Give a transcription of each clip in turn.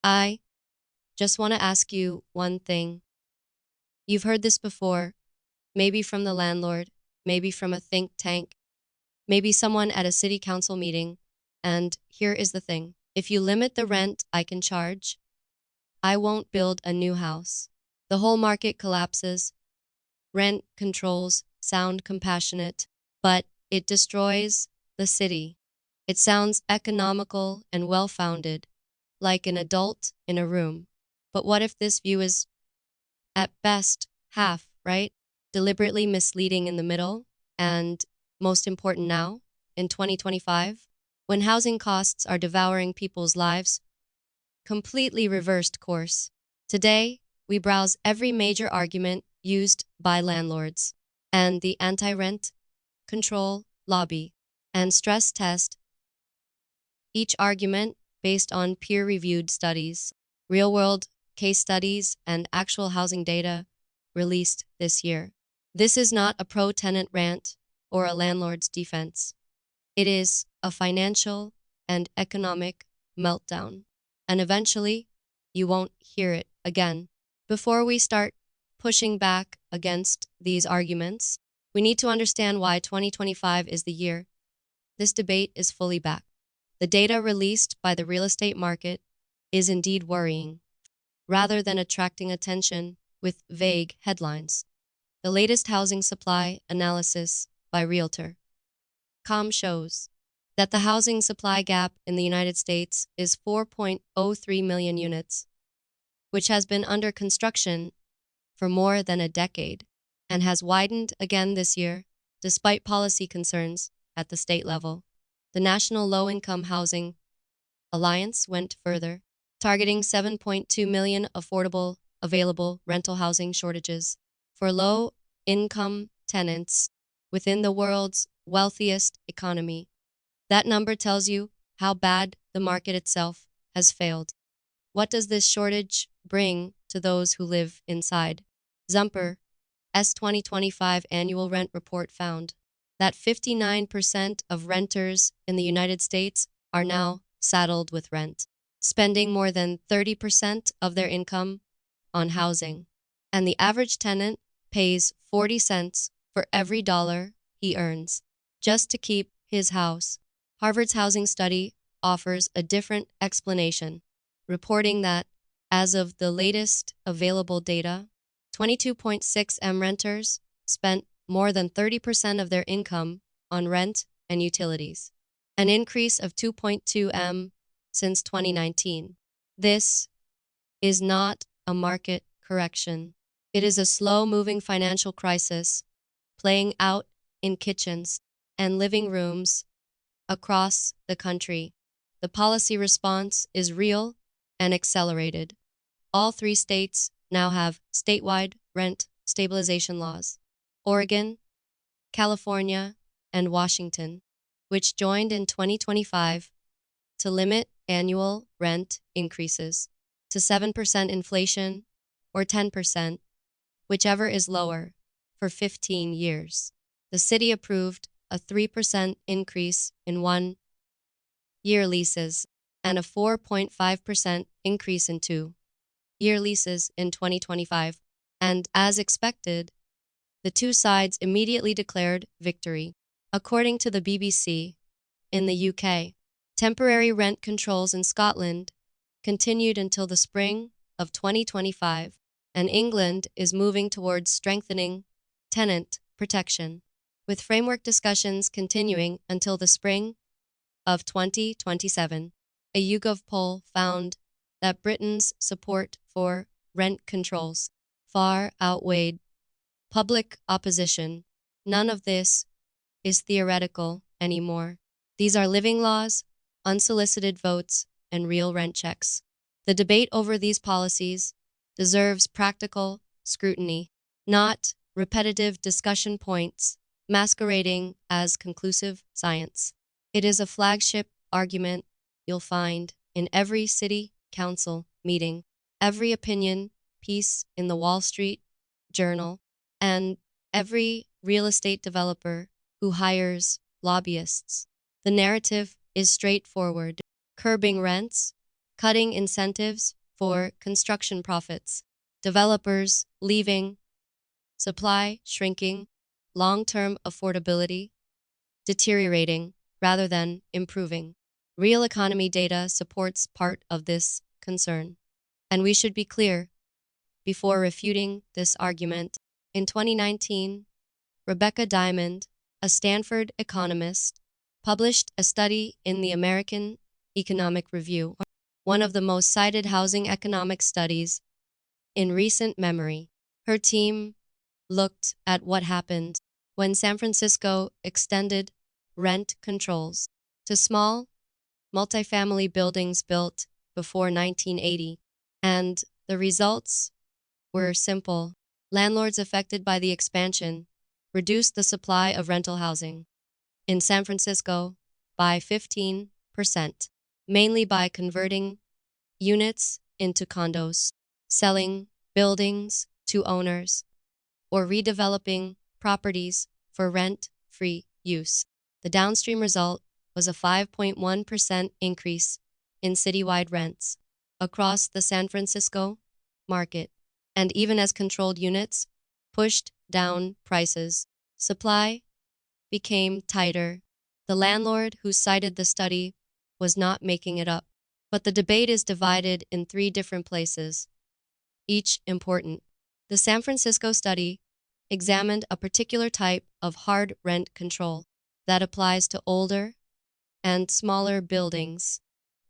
I just want to ask you one thing. You've heard this before, maybe from the landlord, maybe from a think tank, maybe someone at a city council meeting. And here is the thing. If you limit the rent I can charge, I won't build a new house. The whole market collapses. Rent controls sound compassionate, but it destroys the city. It sounds economical and well-founded, like an adult in a room. But what if this view is, at best, half, right? Deliberately misleading in the middle, and most important now, in 2025, when housing costs are devouring people's lives, completely reversed course. Today, we browse every major argument used by landlords and the anti-rent control lobby and stress test each argument based on peer-reviewed studies, real-world case studies, and actual housing data released this year. This is not a pro-tenant rant or a landlord's defense. It is a financial and economic meltdown. And eventually, you won't hear it again. Before we start pushing back against these arguments, we need to understand why 2025 is the year this debate is fully back. The data released by the real estate market is indeed worrying. Rather than attracting attention with vague headlines, the latest housing supply analysis by Realtor.com shows that the housing supply gap in the United States is 4.03 million units, which has been under construction for more than a decade and has widened again this year, despite policy concerns at the state level. The National Low-Income Housing Alliance went further, targeting 7.2 million affordable, available rental housing shortages for low-income tenants within the world's wealthiest economy. That number tells you how bad the market itself has failed. What does this shortage bring to those who live inside? Zumper's 2025 annual rent report found that 59% of renters in the United States are now saddled with rent, spending more than 30% of their income on housing. And the average tenant pays 40 cents for every dollar he earns just to keep his house. Harvard's housing study offers a different explanation, reporting that, as of the latest available data, 22.6 renters spent more than 30% of their income on rent and utilities, an increase of 2.2 since 2019. This is not a market correction. It is a slow-moving financial crisis playing out in kitchens and living rooms across the country. The policy response is real and accelerated. All 3 states now have statewide rent stabilization laws: Oregon, California, and Washington, which joined in 2025 to limit annual rent increases to 7% inflation or 10%, whichever is lower, for 15 years. The city approved a 3% increase in 1-year leases and a 4.5% increase in 2-year leases in 2025. And as expected, the 2 sides immediately declared victory. According to the BBC, in the UK, temporary rent controls in Scotland continued until the spring of 2025, and England is moving towards strengthening tenant protection, with framework discussions continuing until the spring of 2027. A YouGov poll found that Britain's support for rent controls far outweighed public opposition. None of this is theoretical anymore. These are living laws, unsolicited votes, and real rent checks. The debate over these policies deserves practical scrutiny, not repetitive discussion points masquerading as conclusive science. It is a flagship argument you'll find in every city council meeting, every opinion piece in the Wall Street Journal, and every real estate developer who hires lobbyists. The narrative is straightforward: curbing rents, cutting incentives for construction profits, developers leaving, supply shrinking, long-term affordability deteriorating rather than improving. Real economy data supports part of this concern. And we should be clear before refuting this argument. In 2019, Rebecca Diamond, a Stanford economist, published a study in the American Economic Review, one of the most cited housing economic studies in recent memory. Her team looked at what happened when San Francisco extended rent controls to small, multifamily buildings built before 1980, and the results were simple. Landlords affected by the expansion reduced the supply of rental housing in San Francisco by 15%, mainly by converting units into condos, selling buildings to owners, or redeveloping properties for rent-free use. The downstream result was a 5.1% increase in citywide rents across the San Francisco market. And even as controlled units pushed down prices, supply became tighter. The landlord who cited the study was not making it up. But the debate is divided in three different places, each important. The San Francisco study examined a particular type of hard rent control that applies to older and smaller buildings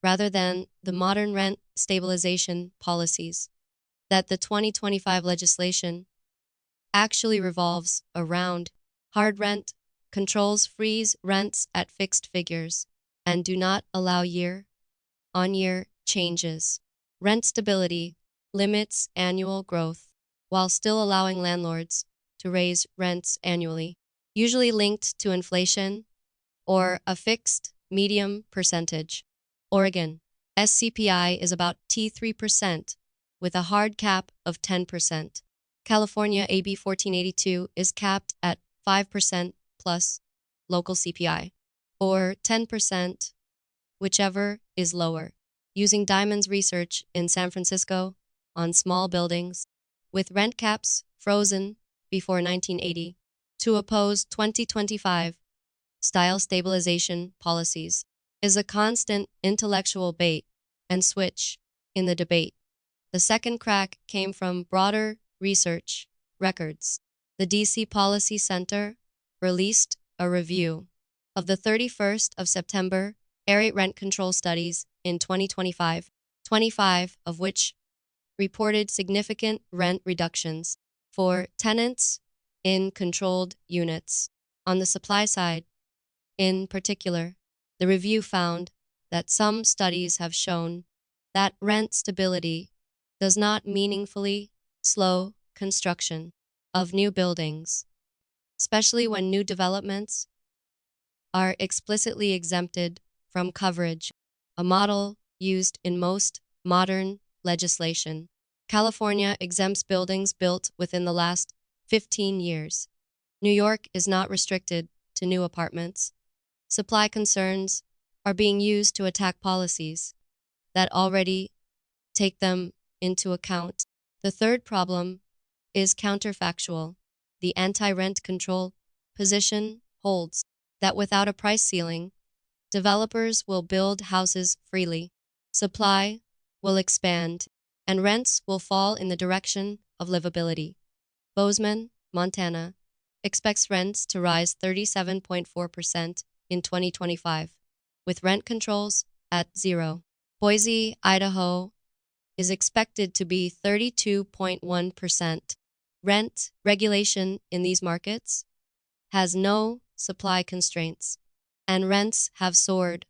rather than the modern rent stabilization policies that the 2025 legislation actually revolves around. Hard rent controls freeze rents at fixed figures and do not allow year-on-year changes. Rent stability limits annual growth while still allowing landlords to raise rents annually, usually linked to inflation or a fixed medium percentage. Oregon, SCPI is about T3% with a hard cap of 10%. California AB 1482 is capped at 5% plus local CPI, or 10%, whichever is lower. Using Diamond's research in San Francisco on small buildings, with rent caps frozen before 1980, to oppose 2025 style stabilization policies is a constant intellectual bait and switch in the debate. The second crack came from broader research records. The DC Policy Center released a review of the 31st of September area rent control studies in 2025, 25 of which reported significant rent reductions for tenants in controlled units. On the supply side, in particular, the review found that some studies have shown that rent stability does not meaningfully slow construction of new buildings, especially when new developments are explicitly exempted from coverage, a model used in most modern legislation. California exempts buildings built within the last 15 years. New York is not restricted to new apartments. Supply concerns are being used to attack policies that already take them into account. The third problem is counterfactual. The anti-rent control position holds that without a price ceiling, developers will build houses freely, supply will expand, and rents will fall in the direction of livability. Bozeman, Montana, expects rents to rise 37.4% in 2025, with rent controls at zero. Boise, Idaho, is expected to be 32.1%. Rent regulation in these markets has no supply constraints, and rents have soared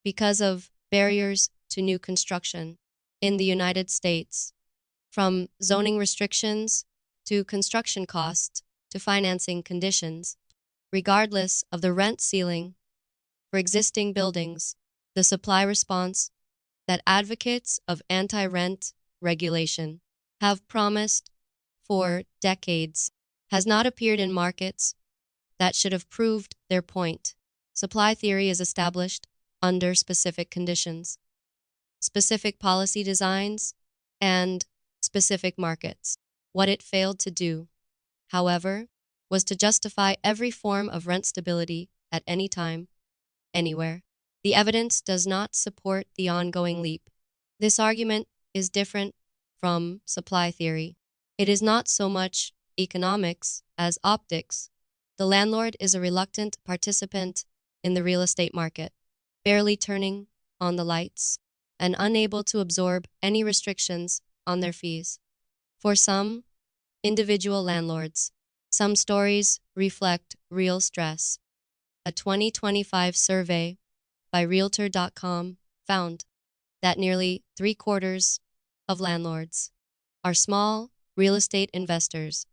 because of barriers to new construction in the United States, from zoning restrictions to construction costs to financing conditions. Regardless of the rent ceiling for existing buildings, the supply response that advocates of anti-rent regulation have promised for decades has not appeared in markets that should have proved their point. Supply theory is established under specific conditions. specific policy designs, and specific markets. What it failed to do, however, was to justify every form of rent stability at any time, anywhere. The evidence does not support the ongoing leap. This argument is different from supply theory. It is not so much economics as optics. The landlord is a reluctant participant in the real estate market, barely turning on the lights and unable to absorb any restrictions on their fees. For some individual landlords, some stories reflect real stress. A 2025 survey by Realtor.com found that nearly three-quarters of landlords are small real estate investors,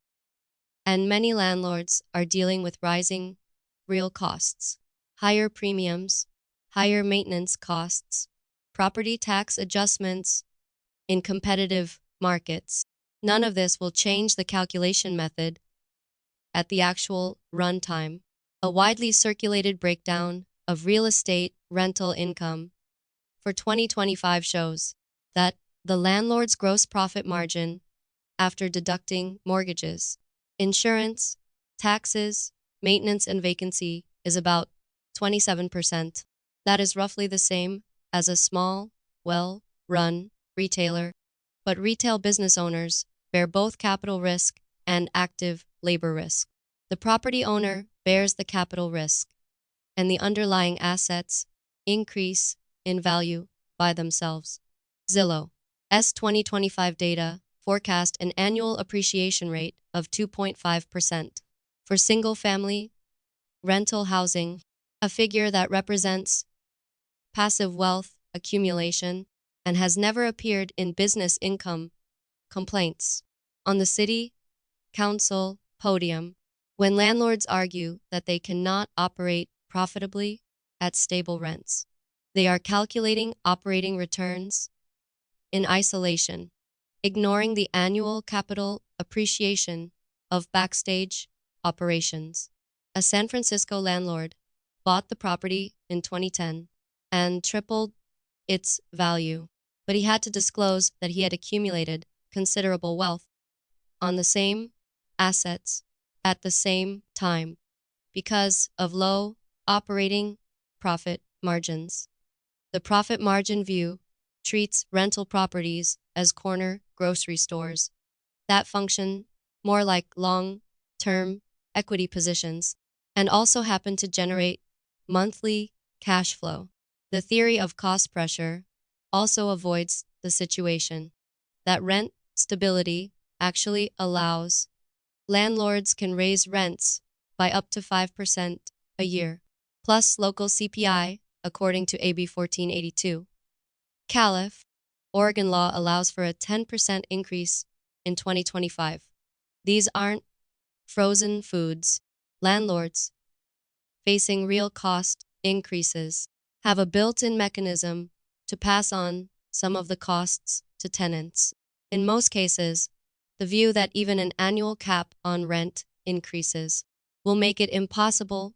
and many landlords are dealing with rising real costs, higher premiums, higher maintenance costs, property tax adjustments in competitive markets. None of this will change the calculation method at the actual runtime. A widely circulated breakdown of real estate rental income for 2025 shows that the landlord's gross profit margin after deducting mortgages, insurance, taxes, maintenance, and vacancy is about 27%. That is roughly the same as a small, well-run retailer, but retail business owners bear both capital risk and active labor risk. The property owner bears the capital risk, and the underlying assets increase in value by themselves. Zillow's 2025 data forecast an annual appreciation rate of 2.5% for single-family rental housing, a figure that represents passive wealth accumulation and has never appeared in business income complaints. On the city council podium, when landlords argue that they cannot operate profitably at stable rents, they are calculating operating returns in isolation, ignoring the annual capital appreciation of backstage operations. A San Francisco landlord bought the property in 2010 and tripled its value, but he had to disclose that he had accumulated considerable wealth on the same assets at the same time because of low operating profit margins. The profit margin view treats rental properties as corner grocery stores that function more like long-term equity positions and also happen to generate monthly cash flow. The theory of cost pressure also avoids the situation that rent stability actually allows landlords can raise rents by up to 5% a year, plus local CPI, according to AB 1482. Calif, Oregon law allows for a 10% increase in 2025. These aren't frozen foods. Landlords, facing real cost increases, have a built-in mechanism to pass on some of the costs to tenants. In most cases, the view that even an annual cap on rent increases will make it impossible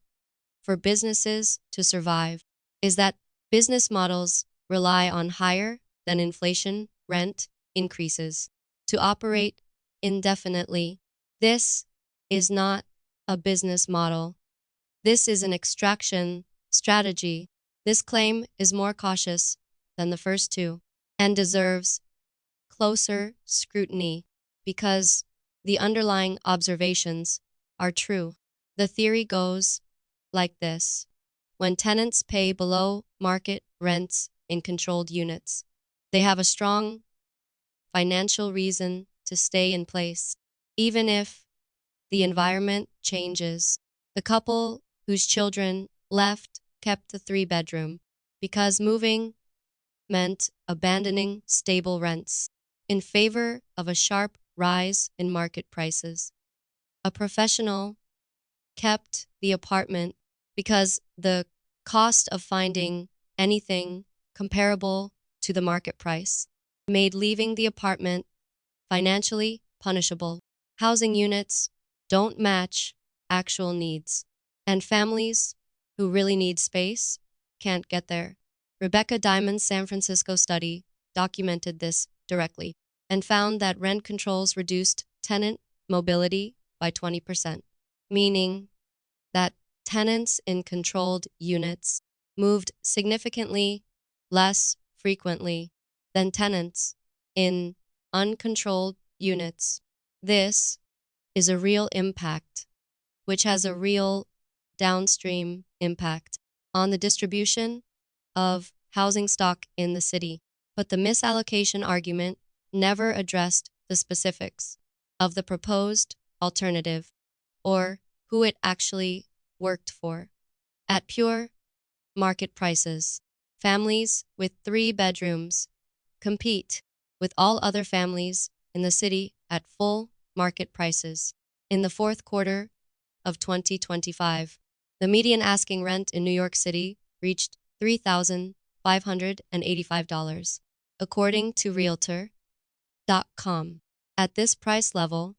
for businesses to survive is that business models rely on higher than inflation rent increases to operate indefinitely. This is not a business model. This is an extraction strategy. This claim is more cautious than the first two and deserves closer scrutiny because the underlying observations are true. The theory goes like this. When tenants pay below market rents in controlled units, they have a strong financial reason to stay in place, even if the environment changes. The couple whose children left kept the three-bedroom because moving meant abandoning stable rents in favor of a sharp rise in market prices. A professional kept the apartment because the cost of finding anything comparable to the market price made leaving the apartment financially punishable. Housing units don't match actual needs, and families who really need space can't get there. Rebecca Diamond's San Francisco study documented this directly and found that rent controls reduced tenant mobility by 20%, meaning that tenants in controlled units moved significantly less frequently than tenants in uncontrolled units. This is a real impact, which has a real downstream impact on the distribution of housing stock in the city. But the misallocation argument never addressed the specifics of the proposed alternative or who it actually worked for. At pure market prices, families with 3 bedrooms compete with all other families in the city at full market prices. In the fourth quarter of 2025, the median asking rent in New York City reached $3,585, according to Realtor.com. At this price level,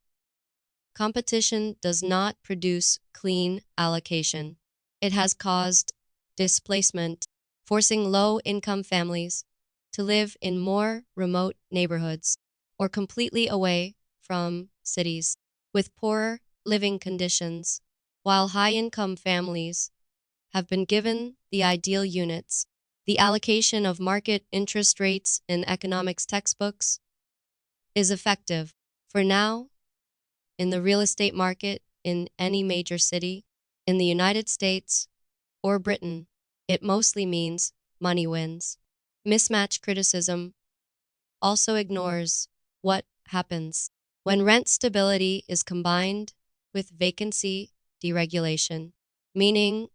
competition does not produce clean allocation. It has caused displacement, forcing low-income families to live in more remote neighborhoods or completely away from cities with poorer living conditions, while high-income families have been given the ideal units. The allocation of market interest rates in economics textbooks is effective. For now, in the real estate market in any major city, in the United States or Britain, it mostly means money wins. Mismatch criticism also ignores what happens when rent stability is combined with vacancy deregulation, meaning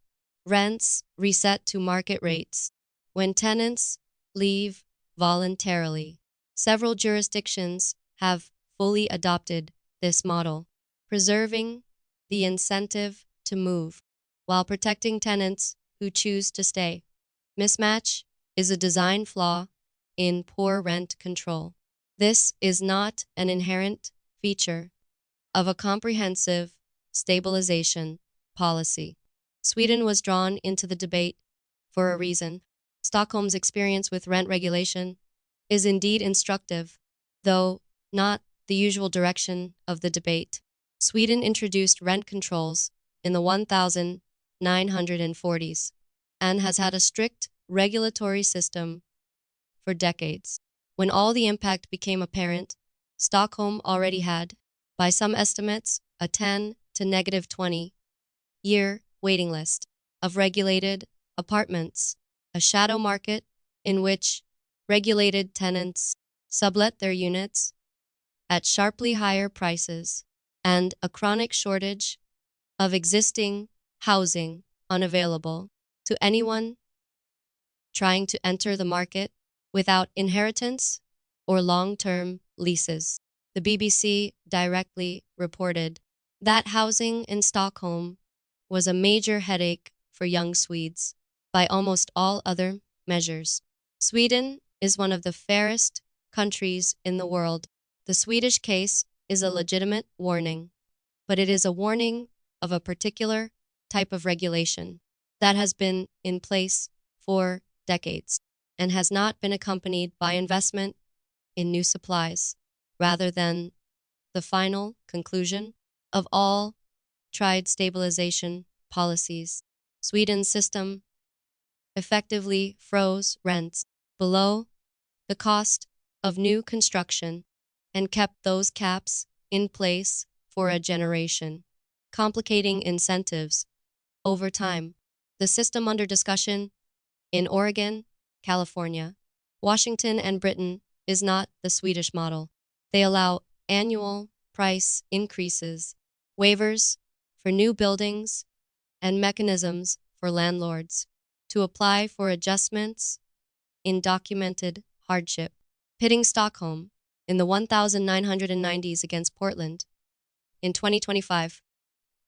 rents reset to market rates when tenants leave voluntarily. Several jurisdictions have fully adopted this model, preserving the incentive to move while protecting tenants who choose to stay. Mismatch is a design flaw in poor rent control. This is not an inherent feature of a comprehensive stabilization policy. Sweden was drawn into the debate for a reason. Stockholm's experience with rent regulation is indeed instructive, though not the usual direction of the debate. Sweden introduced rent controls in the 1940s and has had a strict regulatory system for decades. When all the impact became apparent, Stockholm already had, by some estimates, a 10 to negative 20-year waiting list of regulated apartments, a shadow market in which regulated tenants sublet their units at sharply higher prices, and a chronic shortage of existing housing unavailable to anyone trying to enter the market without inheritance or long-term leases. The BBC directly reported that housing in Stockholm was a major headache for young Swedes by almost all other measures. Sweden is one of the fairest countries in the world. The Swedish case is a legitimate warning, but it is a warning of a particular type of regulation that has been in place for decades and has not been accompanied by investment in new supplies, rather than the final conclusion of all tried stabilization policies. Sweden's system effectively froze rents below the cost of new construction and kept those caps in place for a generation, complicating incentives over time. The system under discussion in Oregon, California, Washington, and Britain is not the Swedish model. They allow annual price increases, waivers for new buildings, and mechanisms for landlords to apply for adjustments in documented hardship. Pitting Stockholm in the 1990s against Portland in 2025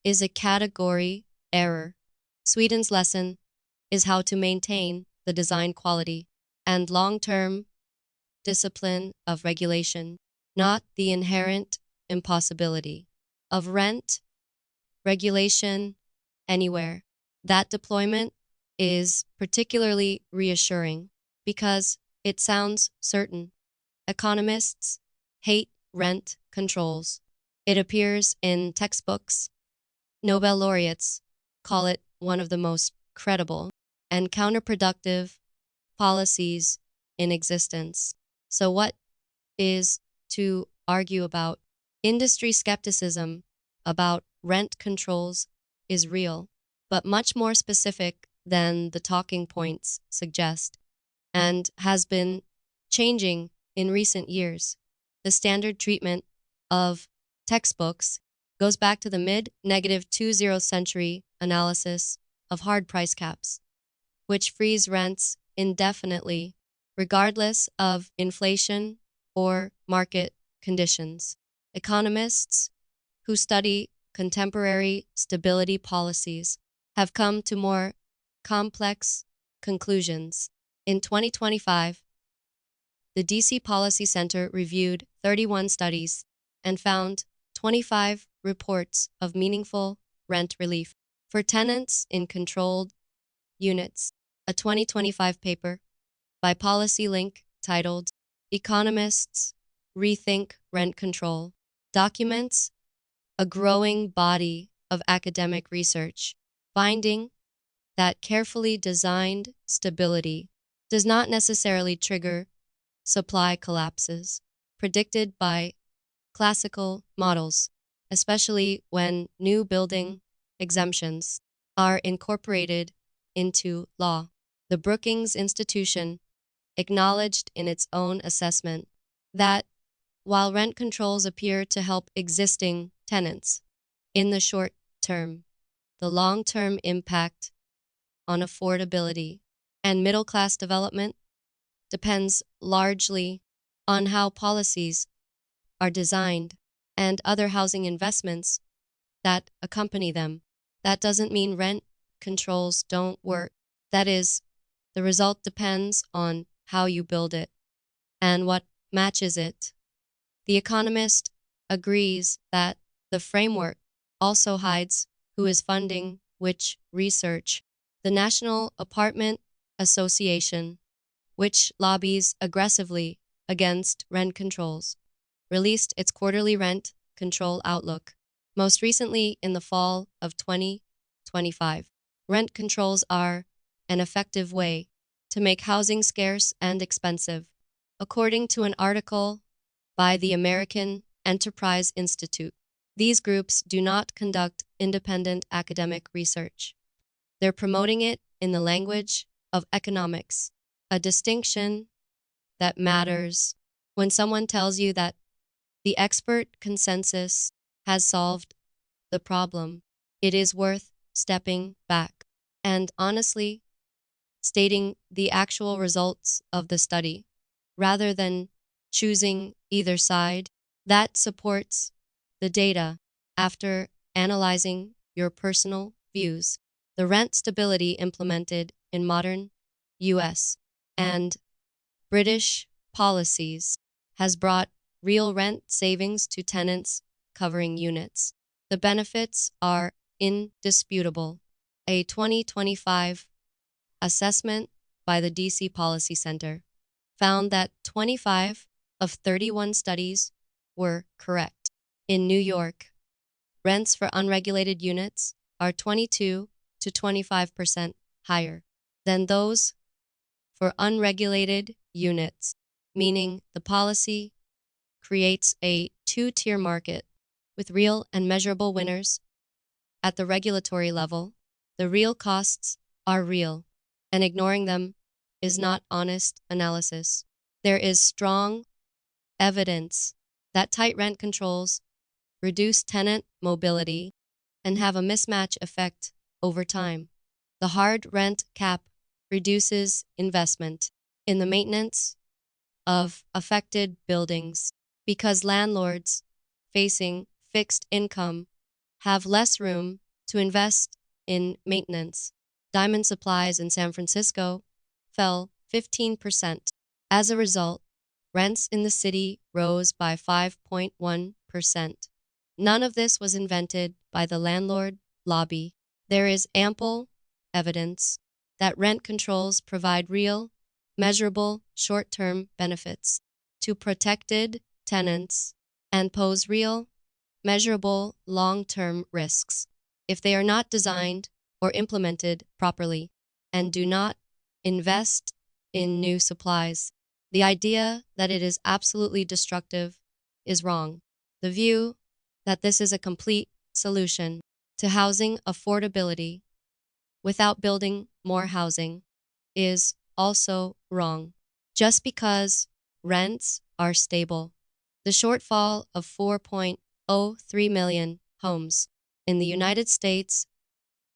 is a category error. Sweden's lesson is how to maintain the design quality and long-term discipline of regulation, not the inherent impossibility of rent regulation anywhere. That deployment is particularly reassuring because it sounds certain. Economists hate rent controls. It appears in textbooks. Nobel laureates call it one of the most credible and counterproductive policies in existence. So, what is to argue about? Industry skepticism about rent controls is real, but much more specific than the talking points suggest, and has been changing in recent years. The standard treatment of textbooks goes back to the mid-20th century analysis of hard price caps, which freeze rents indefinitely, regardless of inflation or market conditions. Economists who study contemporary stability policies have come to more complex conclusions. In 2025, the DC Policy Center reviewed 31 studies and found 25 reports of meaningful rent relief for tenants in controlled units. A 2025 paper by Policy Link titled Economists Rethink Rent Control documents a growing body of academic research, finding that carefully designed stability does not necessarily trigger supply collapses predicted by classical models, especially when new building exemptions are incorporated into law. The Brookings Institution acknowledged in its own assessment that while rent controls appear to help existing tenants in the short term, the long-term impact on affordability and middle-class development depends largely on how policies are designed and other housing investments that accompany them. That doesn't mean rent controls don't work. That is, the result depends on how you build it and what matches it. The Economist agrees that the framework also hides who is funding which research. The National Apartment Association, which lobbies aggressively against rent controls, released its quarterly rent control outlook, most recently in the fall of 2025. Rent controls are an effective way to make housing scarce and expensive, according to an article by the American Enterprise Institute. These groups do not conduct independent academic research. They're promoting it in the language of economics, a distinction that matters. When someone tells you that the expert consensus has solved the problem, it is worth stepping back and honestly stating the actual results of the study, rather than choosing either side that supports the data. After analyzing your personal views, the rent stability implemented in modern US and British policies has brought real rent savings to tenants covering units. The benefits are indisputable. A 2025 assessment by the DC Policy Center found that 25 of 31 studies were correct. In New York, rents for unregulated units are 22 to 25% higher than those for unregulated units, meaning the policy creates a two-tier market with real and measurable winners. At the regulatory level, the real costs are real, and ignoring them is not honest analysis. There is strong evidence that tight rent controls reduce tenant mobility and have a mismatch effect over time. The hard rent cap reduces investment in the maintenance of affected buildings because landlords facing fixed income have less room to invest in maintenance. Diamond supplies in San Francisco fell 15%. As a result, rents in the city rose by 5.1%. None of this was invented by the landlord lobby. There is ample evidence that rent controls provide real, measurable short-term benefits to protected tenants and pose real, measurable long-term risks if they are not designed or implemented properly and do not invest in new supplies. The idea that it is absolutely destructive is wrong. The view that this is a complete solution to housing affordability without building more housing is also wrong. Just because rents are stable, the shortfall of 4.03 million homes in the United States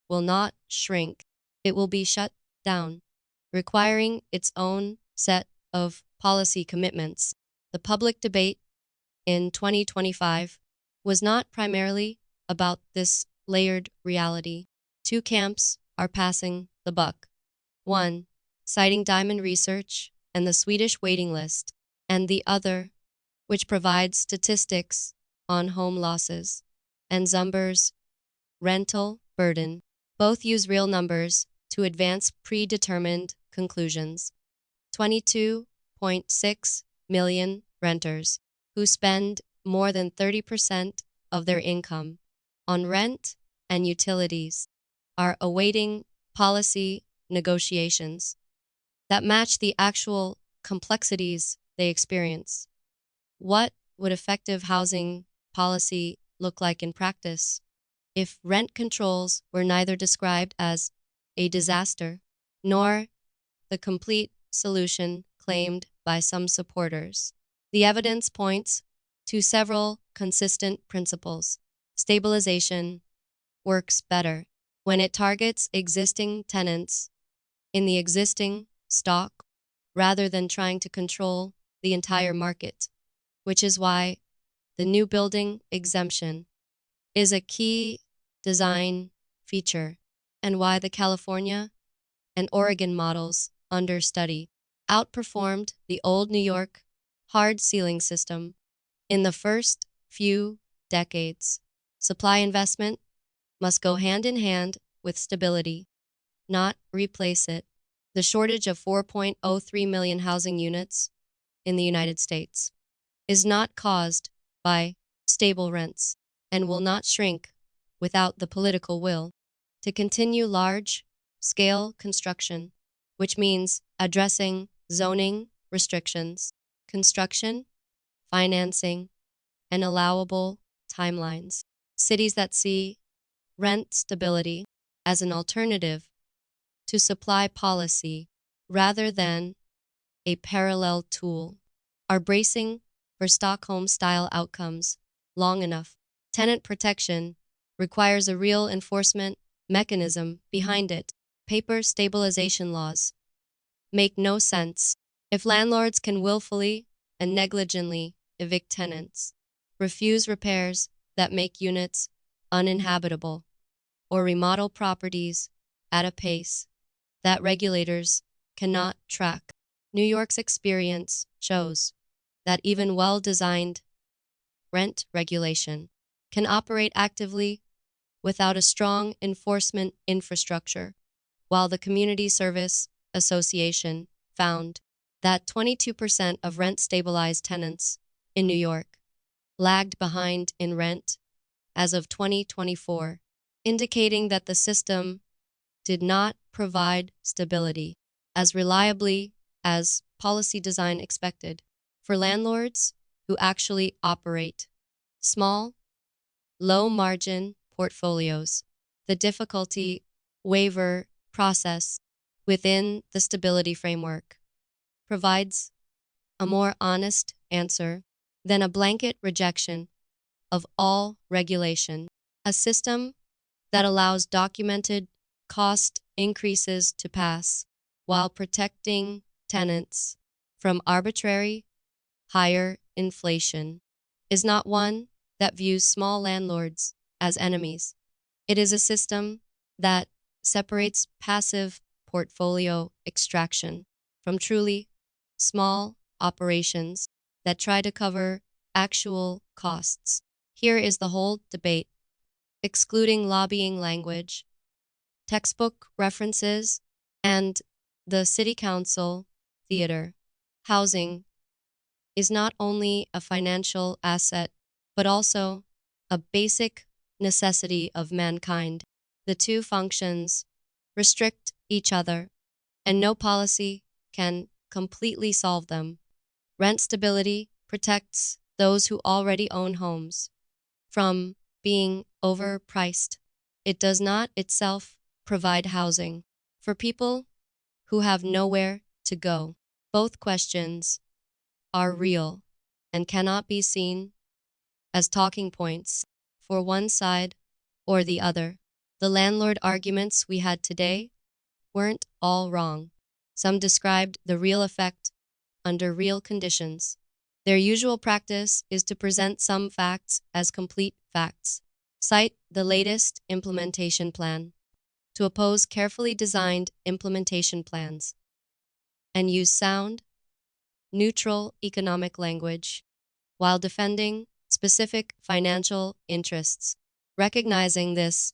will not shrink. It will be shut down, requiring its own set of policy commitments. The public debate in 2025 was not primarily about this layered reality. Two camps are passing the buck. One, citing Diamond Research and the Swedish waiting list, and the other, which provides statistics on home losses and Zumber's rental burden. Both use real numbers to advance predetermined conclusions. 22.6 million renters who spend more than 30% of their income on rent and utilities are awaiting policy negotiations that match the actual complexities they experience. What would effective housing policy look like in practice if rent controls were neither described as a disaster nor the complete solution claimed by some supporters? The evidence points to several consistent principles. Stabilization works better when it targets existing tenants in the existing stock rather than trying to control the entire market, which is why the new building exemption is a key design feature and why the California and Oregon models under study outperformed the old New York hard ceiling system in the first few decades. Supply investment must go hand in hand with stability, not replace it. The shortage of 4.03 million housing units in the United States is not caused by stable rents and will not shrink without the political will to continue large-scale construction, which means addressing zoning restrictions, construction, financing, and allowable timelines. Cities that see rent stability as an alternative to supply policy rather than a parallel tool are bracing for Stockholm-style outcomes long enough. Tenant protection requires a real enforcement mechanism behind it. Paper stabilization laws make no sense if landlords can willfully and negligently evict tenants, refuse repairs that make units uninhabitable, or remodel properties at a pace that regulators cannot track. New York's experience shows that even well-designed rent regulation can operate actively without a strong enforcement infrastructure, while the Community Service Association found that 22% of rent-stabilized tenants in New York lagged behind in rent as of 2024, indicating that the system did not provide stability as reliably as policy design expected. For landlords who actually operate small, low-margin portfolios, the difficulty waiver process within the stability framework provides a more honest answer than a blanket rejection of all regulation. A system that allows documented cost increases to pass while protecting tenants from arbitrary higher inflation is not one that views small landlords as enemies. It is a system that separates passive portfolio extraction from truly small operations that try to cover actual costs. Here is the whole debate, excluding lobbying language, textbook references, And the city council, theater, housing is not only a financial asset, but also a basic necessity of mankind. The two functions restrict each other, and no policy can completely solve them. Rent stability protects those who already own homes from being overpriced. It does not itself provide housing for people who have nowhere to go. Both questions are real and cannot be seen as talking points for one side or the other. The landlord arguments we had today weren't all wrong. Some described the real effect under real conditions. Their usual practice is to present some facts as complete facts, cite the latest implementation plan, to oppose carefully designed implementation plans, and use sound, neutral economic language while defending specific financial interests. Recognizing this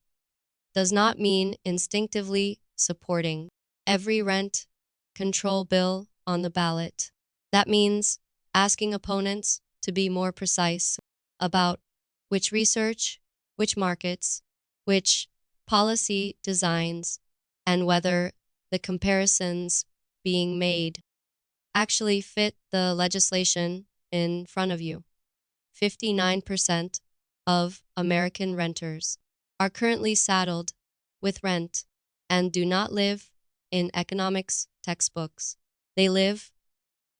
does not mean instinctively supporting every rent control bill on the ballot. That means asking opponents to be more precise about which research, which markets, which policy designs, and whether the comparisons being made actually fit the legislation in front of you. 59% of American renters are currently saddled with rent and do not live in economics textbooks. They live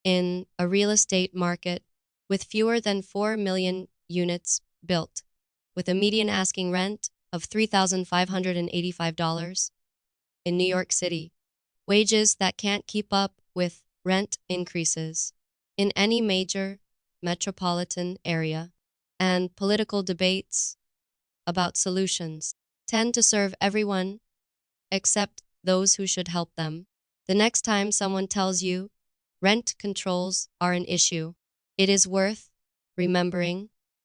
in a real estate market with fewer than 4 million units built, with a median asking rent of $3,585 in New York City, wages that can't keep up with rent increases in any major metropolitan area, and political debates about solutions tend to serve everyone except those who should help them. The next time someone tells you rent controls are an issue, it is worth remembering